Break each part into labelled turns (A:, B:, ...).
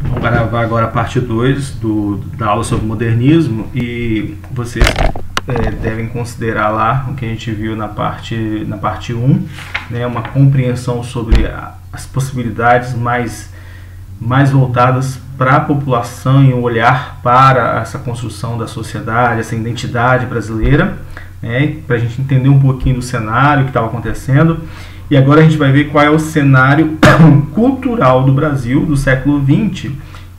A: Vamos gravar agora a parte 2 da aula sobre modernismo e vocês devem considerar lá o que a gente viu na parte 1, né, uma compreensão sobre as possibilidades mais voltadas para a população e um olhar para essa construção da sociedade, essa identidade brasileira, né, para a gente entender um pouquinho do cenário que estava acontecendo. E agora a gente vai ver qual é o cenário cultural do Brasil do século XX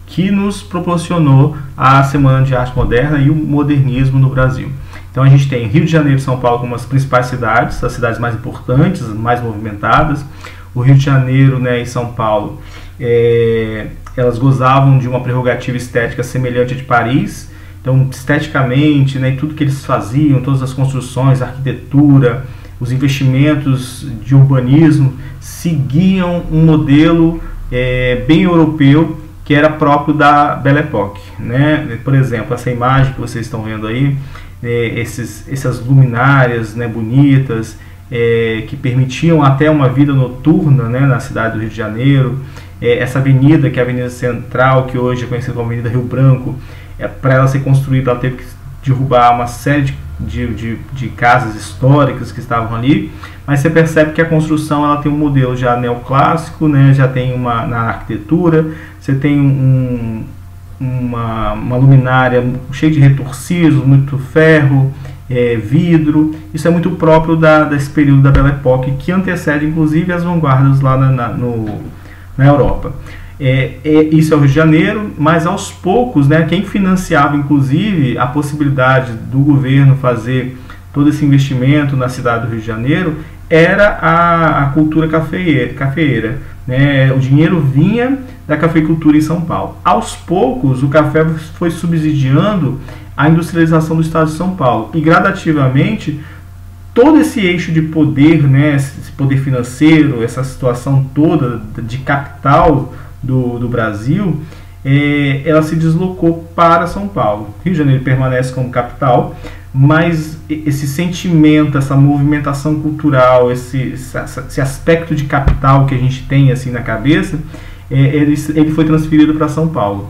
A: que nos proporcionou a Semana de Arte Moderna e o modernismo no Brasil. Então a gente tem Rio de Janeiro e São Paulo como as principais cidades, as cidades mais importantes, mais movimentadas. O Rio de Janeiro, né, e São Paulo, elas gozavam de uma prerrogativa estética semelhante à de Paris. Então, esteticamente, né, tudo que eles faziam, todas as construções, a arquitetura, os investimentos de urbanismo seguiam um modelo bem europeu que era próprio da Belle Époque, né? Por exemplo, essa imagem que vocês estão vendo aí, essas luminárias, né, bonitas, que permitiam até uma vida noturna, né, na cidade do Rio de Janeiro. Essa avenida, que é a Avenida Central, que hoje é conhecida como Avenida Rio Branco, para ela ser construída, ela teve que derrubar uma série de casas históricas que estavam ali, mas você percebe que a construção ela tem um modelo já neoclássico, né, já tem na arquitetura, você tem uma luminária cheia de retorcijos, muito ferro, vidro. Isso é muito próprio desse período da Belle Époque, que antecede inclusive as vanguardas lá na Europa. Isso é o Rio de Janeiro, mas aos poucos, né, quem financiava inclusive a possibilidade do governo fazer todo esse investimento na cidade do Rio de Janeiro era a cultura cafeeira, né? O dinheiro vinha da cafeicultura em São Paulo. Aos poucos o café foi subsidiando a industrialização do estado de São Paulo e gradativamente todo esse eixo de poder, né, esse poder financeiro, essa situação toda de capital do Brasil, ela se deslocou para São Paulo. Rio de Janeiro permanece como capital, mas esse sentimento, essa movimentação cultural, esse aspecto de capital que a gente tem assim na cabeça, ele foi transferido para São Paulo.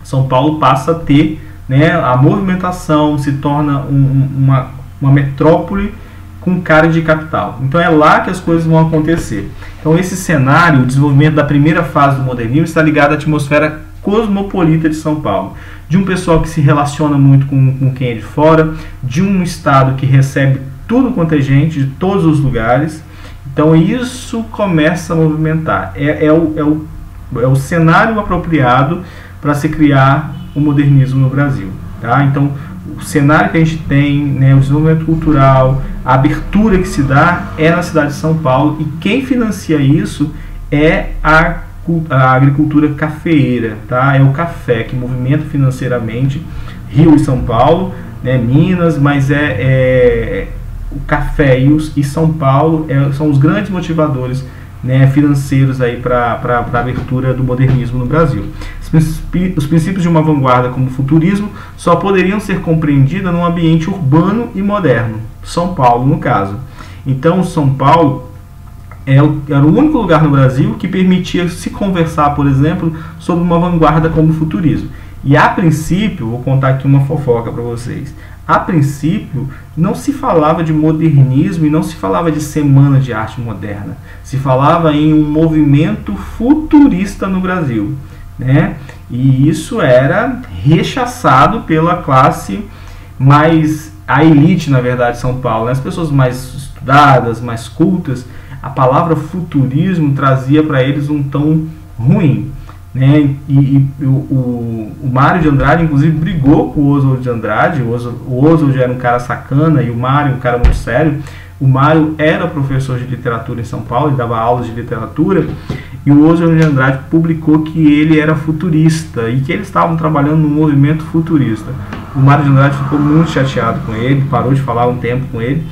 A: São Paulo passa a ter, né, a movimentação, se torna uma metrópole com cara de capital. Então é lá que as coisas vão acontecer. Então esse cenário, o desenvolvimento da primeira fase do modernismo está ligado à atmosfera cosmopolita de São Paulo, de um pessoal que se relaciona muito com quem é de fora, de um estado que recebe tudo quanto é gente, de todos os lugares. Então isso começa a movimentar. É o cenário apropriado para se criar o modernismo no Brasil, tá? Então o cenário que a gente tem, né, o desenvolvimento cultural, a abertura que se dá é na cidade de São Paulo, e quem financia isso é a agricultura cafeeira, tá? É o café que movimenta financeiramente Rio e São Paulo, né, Minas, mas o café e São Paulo são os grandes motivadores, né, financeiros aí para a abertura do modernismo no Brasil. Os princípios de uma vanguarda como o futurismo só poderiam ser compreendidos num ambiente urbano e moderno, São Paulo no caso. Então São Paulo era o único lugar no Brasil que permitia se conversar, por exemplo, sobre uma vanguarda como o futurismo. E a princípio, vou contar aqui uma fofoca para vocês, a princípio não se falava de modernismo e não se falava de Semana de Arte Moderna, se falava em um movimento futurista no Brasil, né? E isso era rechaçado pela classe a elite, na verdade, de São Paulo, né? As pessoas mais estudadas, mais cultas. A palavra futurismo trazia para eles um tom ruim, né? E o Mário de Andrade, inclusive, brigou com o Oswald de Andrade. O Oswald era um cara sacana e o Mário um cara muito sério. O Mário era professor de literatura em São Paulo, ele dava aulas de literatura, e o Oswald de Andrade publicou que ele era futurista e que eles estavam trabalhando no movimento futurista. O Mário de Andrade ficou muito chateado com ele, parou de falar um tempo com ele,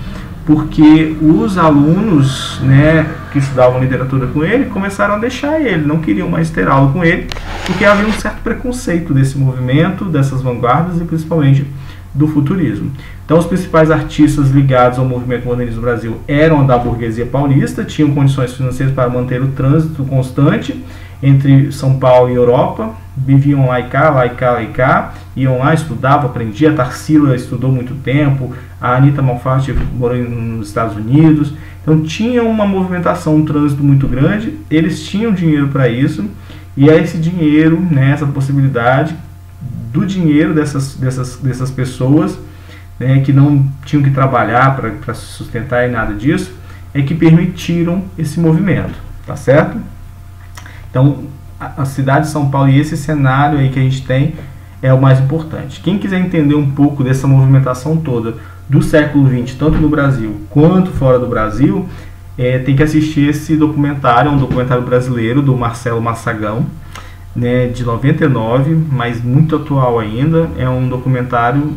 A: porque os alunos, né, que estudavam literatura com ele começaram a deixar ele, não queriam mais ter aula com ele, porque havia um certo preconceito desse movimento, dessas vanguardas e principalmente do futurismo. Então os principais artistas ligados ao movimento modernista do Brasil eram da burguesia paulista, tinham condições financeiras para manter o trânsito constante entre São Paulo e Europa, viviam lá e cá, iam lá, estudavam, aprendiam. A Tarsila estudou muito tempo, a Anita Malfatti morou nos Estados Unidos. Então tinha uma movimentação, um trânsito muito grande, eles tinham dinheiro para isso, e é esse dinheiro, né, essa possibilidade do dinheiro dessas pessoas, né, que não tinham que trabalhar para se sustentar e nada disso, é que permitiram esse movimento, tá certo? Então a cidade de São Paulo e esse cenário aí que a gente tem é o mais importante. Quem quiser entender um pouco dessa movimentação toda do século XX, tanto no Brasil quanto fora do Brasil, tem que assistir esse documentário, é um documentário brasileiro do Marcelo Massagão, né, de 99, mas muito atual ainda. É um documentário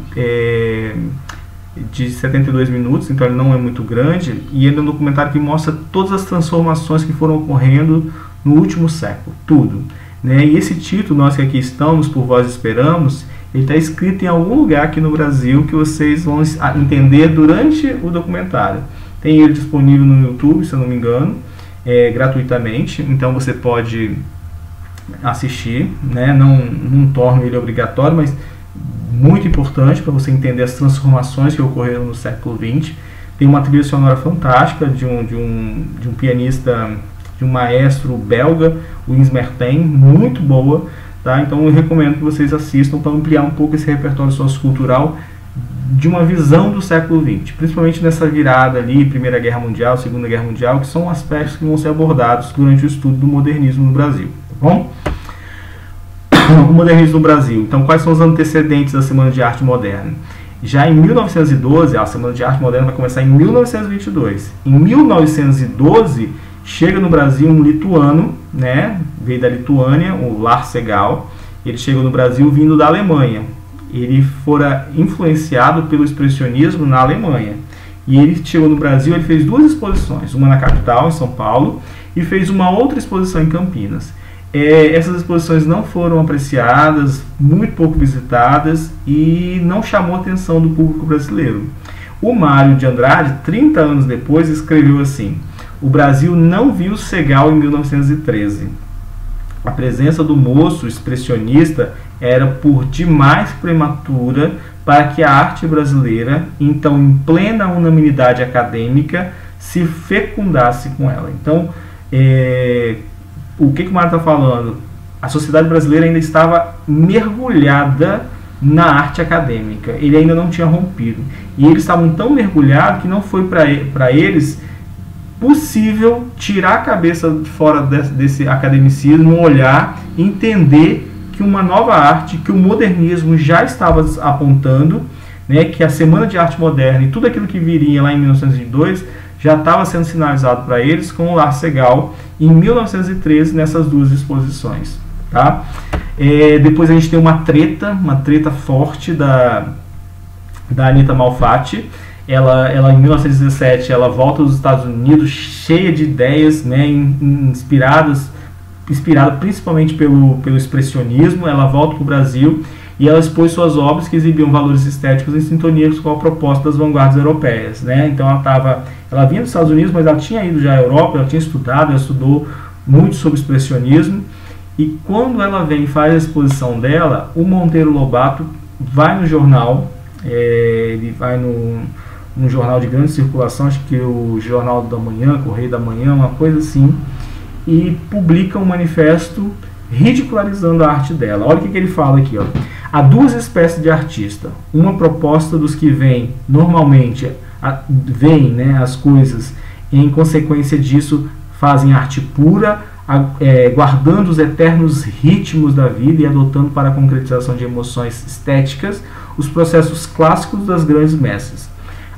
A: de 72 minutos, então ele não é muito grande, e ele é um documentário que mostra todas as transformações que foram ocorrendo no último século, tudo, né? E esse título, Nós que Aqui Estamos, Por Vós Esperamos, ele está escrito em algum lugar aqui no Brasil que vocês vão entender durante o documentário. Tem ele disponível no YouTube, se eu não me engano, gratuitamente, então você pode assistir, né? Não torno ele obrigatório, mas muito importante para você entender as transformações que ocorreram no século XX. Tem uma trilha sonora fantástica de um pianista, de um maestro belga, o Insmerten, muito boa, tá? Então eu recomendo que vocês assistam para ampliar um pouco esse repertório sociocultural de uma visão do século XX, principalmente nessa virada ali, Primeira Guerra Mundial, Segunda Guerra Mundial, que são aspectos que vão ser abordados durante o estudo do modernismo no Brasil, tá bom? O modernismo no Brasil. Então, quais são os antecedentes da Semana de Arte Moderna? Já em 1912, a Semana de Arte Moderna vai começar em 1922. Em 1912, chega no Brasil um lituano, né? Veio da Lituânia, o Lars Segall. Ele chegou no Brasil vindo da Alemanha. Ele fora influenciado pelo expressionismo na Alemanha. E ele chegou no Brasil, ele fez duas exposições, uma na capital, em São Paulo, e fez uma outra exposição em Campinas. Essas exposições não foram apreciadas, muito pouco visitadas, e não chamou a atenção do público brasileiro. O Mário de Andrade, 30 anos depois, escreveu assim: o Brasil não viu Segall em 1913. A presença do moço expressionista era por demais prematura para que a arte brasileira, então em plena unanimidade acadêmica, se fecundasse com ela. Então, o que o Mário está falando? A sociedade brasileira ainda estava mergulhada na arte acadêmica. Ele ainda não tinha rompido. E eles estavam tão mergulhados que não foi para eles possível tirar a cabeça fora desse academicismo, olhar, entender que uma nova arte, que o modernismo já estava apontando, né, que a Semana de Arte Moderna e tudo aquilo que viria lá em 1902 já estava sendo sinalizado para eles com o Lars Segall em 1913 nessas duas exposições, tá? Depois a gente tem uma treta forte da Anita Malfatti. Ela em 1917 ela volta dos Estados Unidos cheia de ideias, né, inspirada principalmente pelo expressionismo. Ela volta para o Brasil e ela expôs suas obras que exibiam valores estéticos em sintonia com a proposta das vanguardas europeias, né? Então ela vinha dos Estados Unidos, mas ela tinha ido já à Europa, ela tinha estudado, ela estudou muito sobre expressionismo, e quando ela vem e faz a exposição dela, o Monteiro Lobato vai no jornal, ele vai num jornal de grande circulação, acho que o Jornal da Manhã, Correio da Manhã, uma coisa assim, e publica um manifesto ridicularizando a arte dela. Olha o que ele fala aqui, ó. Há duas espécies de artista. Uma proposta dos que veem normalmente, veem, né, as coisas, e em consequência disso fazem arte pura, guardando os eternos ritmos da vida e adotando para a concretização de emoções estéticas os processos clássicos das grandes mestres.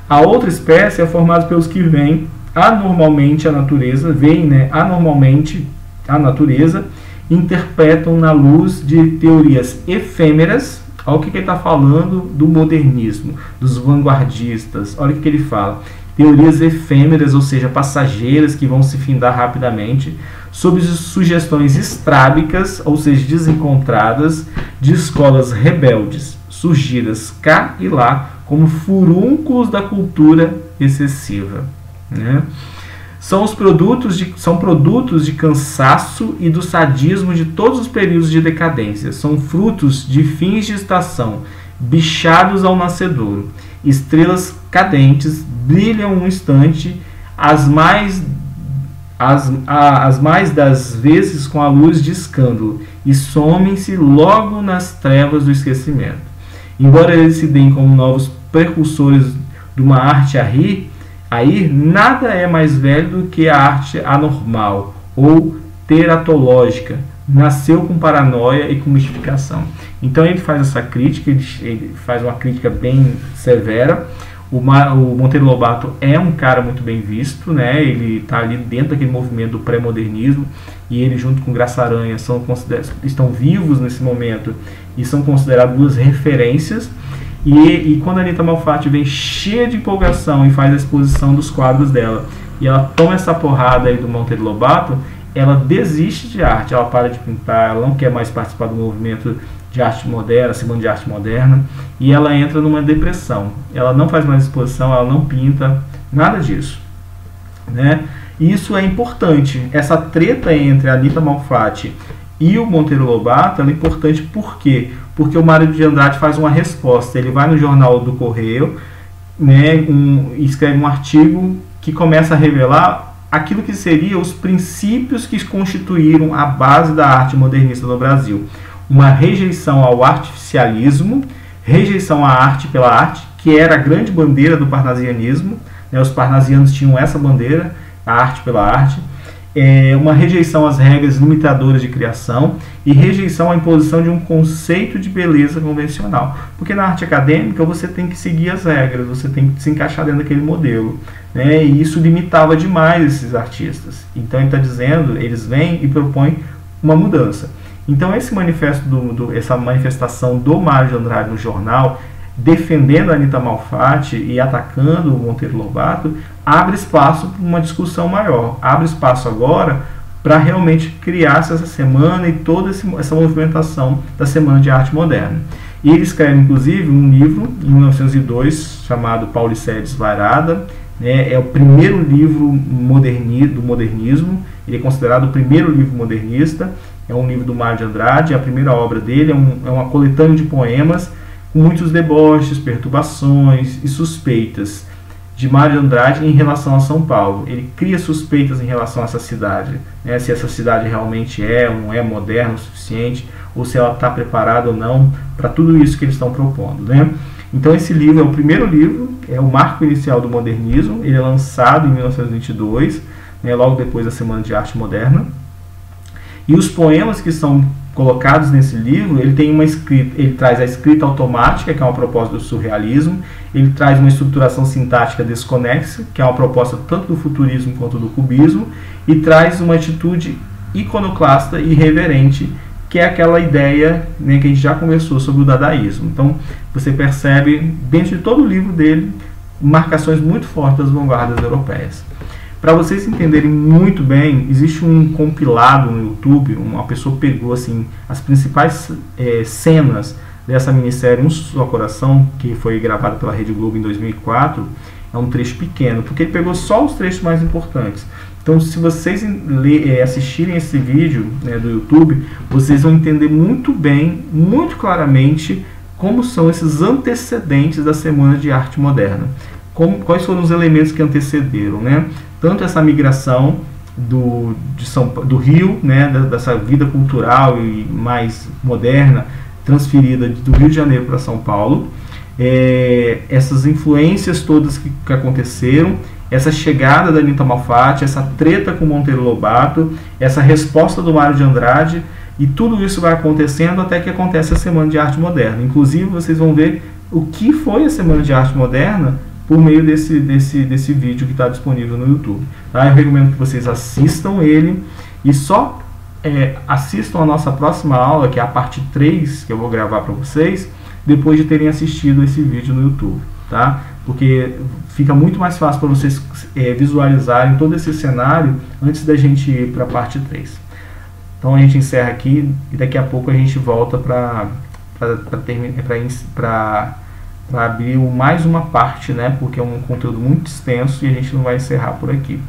A: A outra espécie é formada pelos que veem anormalmente a natureza, veem, né, anormalmente a natureza, interpretam na luz de teorias efêmeras. Olha o que ele está falando do modernismo, dos vanguardistas. Olha o que ele fala: teorias efêmeras, ou seja, passageiras, que vão se findar rapidamente, sob sugestões estrábicas, ou seja, desencontradas, de escolas rebeldes, surgidas cá e lá como furúnculos da cultura excessiva, né? São produtos de cansaço e do sadismo de todos os períodos de decadência. São frutos de fins de estação, bichados ao nascedouro. Estrelas cadentes brilham um instante, as mais das vezes com a luz de escândalo, e somem-se logo nas trevas do esquecimento. Embora eles se deem como novos precursores de uma arte a ir, nada é mais velho do que a arte anormal ou teratológica. Nasceu com paranoia e com mistificação. Então ele faz essa crítica, ele faz uma crítica bem severa. O Monteiro Lobato é um cara muito bem visto, né? Ele está ali dentro daquele movimento do pré-modernismo, e ele junto com Graça Aranha estão vivos nesse momento e são considerados duas referências. E quando a Anita Malfatti vem cheia de empolgação e faz a exposição dos quadros dela, e ela toma essa porrada aí do Monteiro Lobato, ela desiste de arte, ela para de pintar, ela não quer mais participar do movimento de arte moderna, Semana de Arte Moderna, e ela entra numa depressão. Ela não faz mais exposição, ela não pinta, nada disso, né? E isso é importante. Essa treta entre a Anita Malfatti e o Monteiro Lobato, ela é importante por quê? Porque o Mário de Andrade faz uma resposta. Ele vai no Jornal do Correio, né, e escreve um artigo que começa a revelar aquilo que seria os princípios que constituíram a base da arte modernista no Brasil. Uma rejeição ao artificialismo, rejeição à arte pela arte, que era a grande bandeira do parnasianismo, né? Os parnasianos tinham essa bandeira, a arte pela arte. Uma rejeição às regras limitadoras de criação e rejeição à imposição de um conceito de beleza convencional. Porque na arte acadêmica você tem que seguir as regras, você tem que se encaixar dentro daquele modelo, né? E isso limitava demais esses artistas. Então ele está dizendo, eles vêm e propõem uma mudança. Então esse manifesto essa manifestação do Mário de Andrade no jornal, defendendo a Anita Malfatti e atacando o Monteiro Lobato, abre espaço para uma discussão maior. Abre espaço agora para realmente criar essa semana e toda essa movimentação da Semana de Arte Moderna. E ele escreve, inclusive, um livro, em 1902, chamado Paulicéia Desvairada, né? É o primeiro livro do modernismo, ele é considerado o primeiro livro modernista. É um livro do Mário de Andrade, a primeira obra dele é uma coletânea de poemas com muitos deboches, perturbações e suspeitas de Mário de Andrade em relação a São Paulo. Ele cria suspeitas em relação a essa cidade, né? Se essa cidade realmente é ou não é moderna o suficiente, ou se ela está preparada ou não para tudo isso que eles estão propondo, né? Então esse livro é o primeiro livro, é o marco inicial do modernismo. Ele é lançado em 1922, né, logo depois da Semana de Arte Moderna. E os poemas que são colocados nesse livro, ele traz a escrita automática, que é uma proposta do surrealismo, ele traz uma estruturação sintática desconexa, que é uma proposta tanto do futurismo quanto do cubismo, e traz uma atitude iconoclasta e irreverente, que é aquela ideia, né, que a gente já conversou sobre o dadaísmo. Então, você percebe, dentro de todo o livro dele, marcações muito fortes das vanguardas europeias. Para vocês entenderem muito bem, existe um compilado no YouTube, uma pessoa pegou assim, as principais cenas dessa minissérie Um Só Coração, que foi gravada pela Rede Globo em 2004, é um trecho pequeno, porque ele pegou só os trechos mais importantes. Então, se vocês assistirem esse vídeo, né, do YouTube, vocês vão entender muito bem, muito claramente, como são esses antecedentes da Semana de Arte Moderna. Quais foram os elementos que antecederam, né? Tanto essa migração do Rio, né, dessa vida cultural e mais moderna, transferida do Rio de Janeiro para São Paulo, essas influências todas que aconteceram, essa chegada da Anita Malfatti, essa treta com Monteiro Lobato, essa resposta do Mário de Andrade, e tudo isso vai acontecendo até que acontece a Semana de Arte Moderna. Inclusive, vocês vão ver o que foi a Semana de Arte Moderna por meio desse vídeo que está disponível no YouTube. Tá? Eu recomendo que vocês assistam ele e só assistam a nossa próxima aula, que é a parte 3, que eu vou gravar para vocês, depois de terem assistido esse vídeo no YouTube. Tá? Porque fica muito mais fácil para vocês visualizarem todo esse cenário antes da gente ir para a parte 3. Então a gente encerra aqui e daqui a pouco a gente volta para abrir mais uma parte, né? Porque é um conteúdo muito extenso e a gente não vai encerrar por aqui.